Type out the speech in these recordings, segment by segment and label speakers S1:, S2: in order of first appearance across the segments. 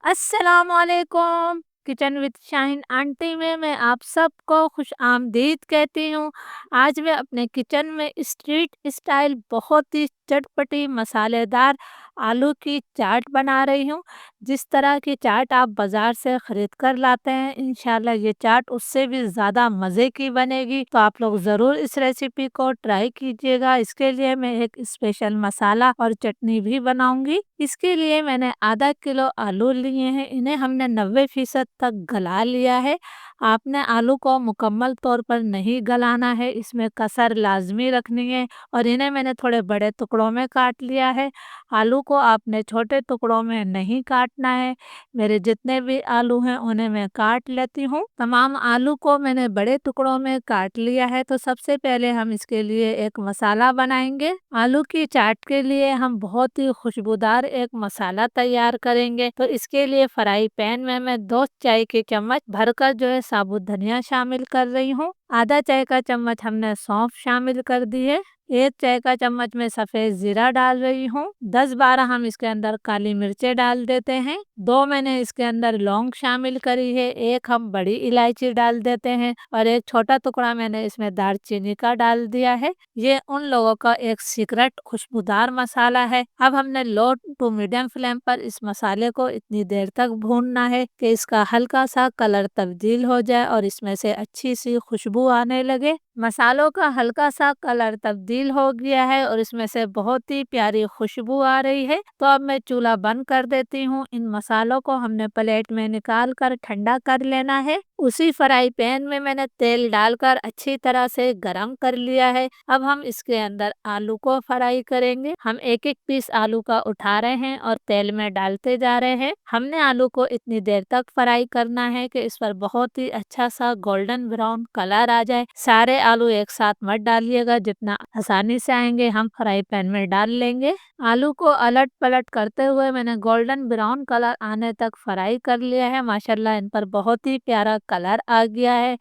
S1: अस्सलामुअलैकुम। Kitchen with Shaheen aunty में मैं आप सबको खुश आमदीद कहती हूँ। आज मैं अपने किचन में स्ट्रीट स्टाइल बहुत ही चटपटी मसालेदार आलू की चाट बना रही हूँ। जिस तरह की चाट आप बाज़ार से ख़रीद कर लाते हैं, इंशाल्लाह ये चाट उससे भी ज़्यादा मज़े की बनेगी। तो आप लोग ज़रूर इस रेसिपी को ट्राई कीजिएगा। इसके लिए मैं एक स्पेशल मसाला और चटनी भी बनाऊंगी। इसके लिए मैंने आधा किलो आलू लिए हैं, इन्हें हमने 90% तक गला लिया है। आपने आलू को मुकम्मल तौर पर नहीं गलाना है, इसमें कसर लाजमी रखनी है। और इन्हें मैंने थोड़े बड़े टुकड़ों में काट लिया है। आलू को आपने छोटे टुकड़ों में नहीं काटना है। मेरे जितने भी आलू हैं उन्हें मैं काट लेती हूँ। तमाम आलू को मैंने बड़े टुकड़ों में काट लिया है। तो सबसे पहले हम इसके लिए एक मसाला बनाएंगे। आलू की चाट के लिए हम बहुत ही खुशबूदार एक मसाला तैयार करेंगे। तो इसके लिए फ्राई पैन में मैं 2 चाय के चम्मच भरकर जो है साबुत धनिया शामिल कर रही हूँ। आधा चाय का चम्मच हमने सौंफ शामिल कर दी है। 1 चाय का चम्मच में सफ़ेद ज़ीरा डाल रही हूँ। 10-12 हम इसके अंदर काली मिर्चें डाल देते हैं। 2 मैंने इसके अंदर लौंग शामिल करी है। 1 हम बड़ी इलायची डाल देते हैं और 1 छोटा टुकड़ा मैंने इसमें दालचीनी का डाल दिया है। ये उन लोगों का एक सीक्रेट खुशबूदार मसाला है। अब हमने लो टू मीडियम फ्लेम पर इस मसाले को इतनी देर तक भूनना है कि इसका हल्का सा कलर तब्दील हो जाए और इसमें से अच्छी सी खुशबू आने लगे। मसालों का हल्का सा कलर तब्दील हो गया है और इसमें से बहुत ही प्यारी खुशबू आ रही है। तो अब मैं चूल्हा बंद कर देती हूँ। इन मसालों को हमने प्लेट में निकाल कर ठंडा कर लेना है। उसी फ्राई पैन में मैंने तेल डालकर अच्छी तरह से गरम कर लिया है। अब हम इसके अंदर आलू को फ्राई करेंगे। हम एक एक पीस आलू का उठा रहे हैं और तेल में डालते जा रहे हैं। हमने आलू को इतनी देर तक फ्राई करना है कि इस पर बहुत ही अच्छा सा गोल्डन ब्राउन कलर आ जाए। सारे आलू एक साथ मत डालिएगा, जितना आसानी से आएंगे हम फ्राई पैन में डाल लेंगे। आलू को अलट पलट करते हुए मैंने गोल्डन ब्राउन कलर आने तक फ्राई कर लिया है। माशाल्लाह इन पर बहुत ही प्यारा कलर आ गया है।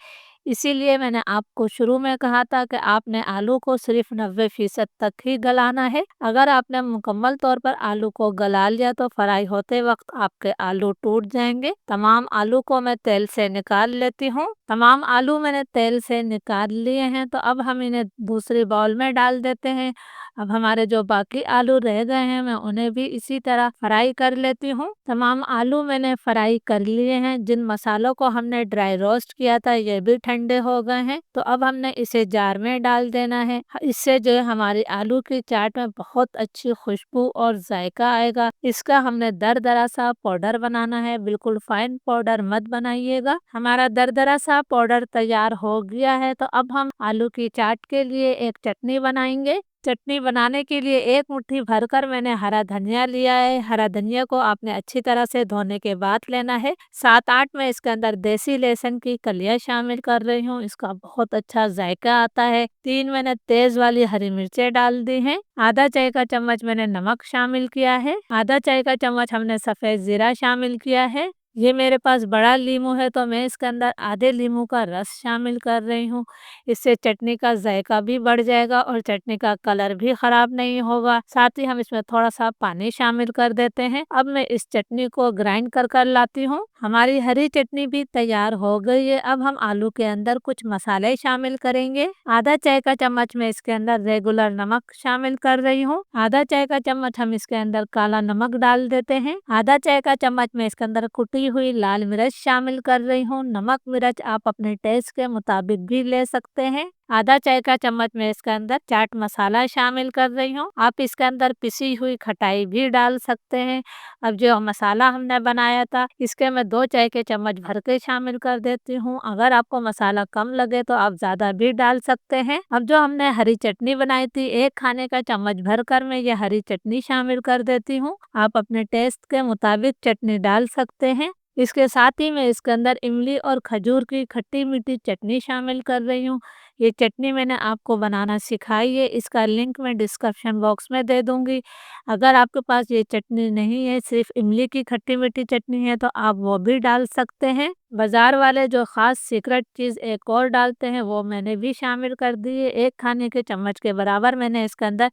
S1: इसीलिए मैंने आपको शुरू में कहा था कि आपने आलू को सिर्फ 90% तक ही गलाना है। अगर आपने मुकम्मल तौर पर आलू को गला लिया तो फ्राई होते वक्त आपके आलू टूट जाएंगे। तमाम आलू को मैं तेल से निकाल लेती हूँ। तमाम आलू मैंने तेल से निकाल लिए हैं। तो अब हम इन्हें दूसरी बाउल में डाल देते हैं। अब हमारे जो बाकी आलू रह गए हैं मैं उन्हें भी इसी तरह फ्राई कर लेती हूँ। तमाम आलू मैंने फ्राई कर लिए हैं। जिन मसालों को हमने ड्राई रोस्ट किया था ये भी ठंडे हो गए हैं। तो अब हमने इसे जार में डाल देना है। इससे जो है हमारी आलू की चाट में बहुत अच्छी खुशबू और जायका आएगा। इसका हमने दरदरा सा पाउडर बनाना है, बिल्कुल फाइन पाउडर मत बनाइएगा। हमारा दरदरा सा पाउडर तैयार हो गया है। तो अब हम आलू की चाट के लिए एक चटनी बनाएंगे। चटनी बनाने के लिए 1 मुट्ठी भरकर मैंने हरा धनिया लिया है। हरा धनिया को आपने अच्छी तरह से धोने के बाद लेना है। 7-8 मैं इसके अंदर देसी लहसुन की कलियां शामिल कर रही हूँ, इसका बहुत अच्छा जायका आता है। 3 मैंने तेज वाली हरी मिर्चें डाल दी हैं। आधा चाय का चम्मच मैंने नमक शामिल किया है। आधा चाय का चम्मच हमने सफ़ेद जीरा शामिल किया है। ये मेरे पास बड़ा लीमू है तो मैं इसके अंदर आधे लीमू का रस शामिल कर रही हूँ। इससे चटनी का जायका भी बढ़ जाएगा और चटनी का कलर भी खराब नहीं होगा। साथ ही हम इसमें थोड़ा सा पानी शामिल कर देते हैं। अब मैं इस चटनी को ग्राइंड कर लाती हूँ। हमारी हरी चटनी भी तैयार हो गई है। अब हम आलू के अंदर कुछ मसाले शामिल करेंगे। आधा चाय का चम्मच मैं इसके अंदर रेगुलर नमक शामिल कर रही हूँ। आधा चाय का चम्मच हम इसके अंदर काला नमक डाल देते हैं। आधा चाय का चम्मच मैं इसके अंदर कुटी हुई लाल मिर्च शामिल कर रही हूँ। नमक मिर्च आप अपने टेस्ट के मुताबिक भी ले सकते हैं। आधा चाय का चम्मच मैं इसके अंदर चाट मसाला शामिल कर रही हूँ। आप इसके अंदर पिसी हुई खटाई भी डाल सकते हैं। अब जो मसाला हमने बनाया था इसके मैं 2 चाय के चम्मच भर के शामिल कर देती हूँ। अगर आपको मसाला कम लगे तो आप ज़्यादा भी डाल सकते हैं। अब जो हमने हरी चटनी बनाई थी 1 खाने का चम्मच भरकर मैं ये हरी चटनी शामिल कर देती हूँ। आप अपने टेस्ट के मुताबिक चटनी डाल सकते हैं। इसके साथ ही मैं इसके अंदर इमली और खजूर की खट्टी मीठी चटनी शामिल कर रही हूँ। ये चटनी मैंने आपको बनाना सिखाई है, इसका लिंक मैं डिस्क्रिप्शन बॉक्स में दे दूँगी। अगर आपके पास ये चटनी नहीं है, सिर्फ़ इमली की खट्टी-मीठी चटनी है, तो आप वो भी डाल सकते हैं। बाज़ार वाले जो ख़ास सीक्रेट चीज़ एक और डालते हैं, वो मैंने भी शामिल कर दी है। 1 खाने के चम्मच के बराबर मैंने इसके अंदर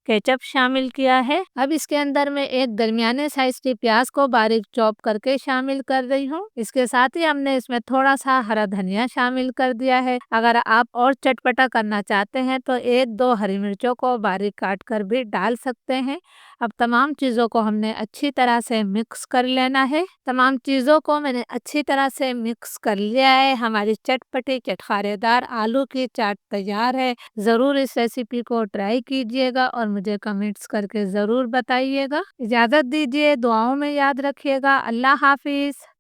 S1: केचप शामिल किया है। अब इसके अंदर मैं एक दरमियाने साइज़ की प्याज़ को बारीक चॉप करके शामिल कर रही हूँ। इसके साथ ही हमने इसमें थोड़ा-सा हरा धनिया शामिल कर दिया है। अगर आप और चटपटा करना चाहते हैं, तो 1-2 हरी मिर्चों को बारीक काट कर भी डाल सकते हैं। अब तमाम चीज़ों को हमने अच्छी तरह से मिक्स कर लेना है। तमाम चीज़ों को मैंने अच्छी तरह से मिक्स कर लिया है। हमारी चटपटी चटखारेदार आलू की चाट तैयार है। ज़रूर इस रेसिपी को ट्राई कीजिएगा और मुझे कमेंट्स करके ज़रूर बताइएगा। इजाज़त दीजिए, दुआओं में याद रखिएगा। अल्लाह हाफ़िज़।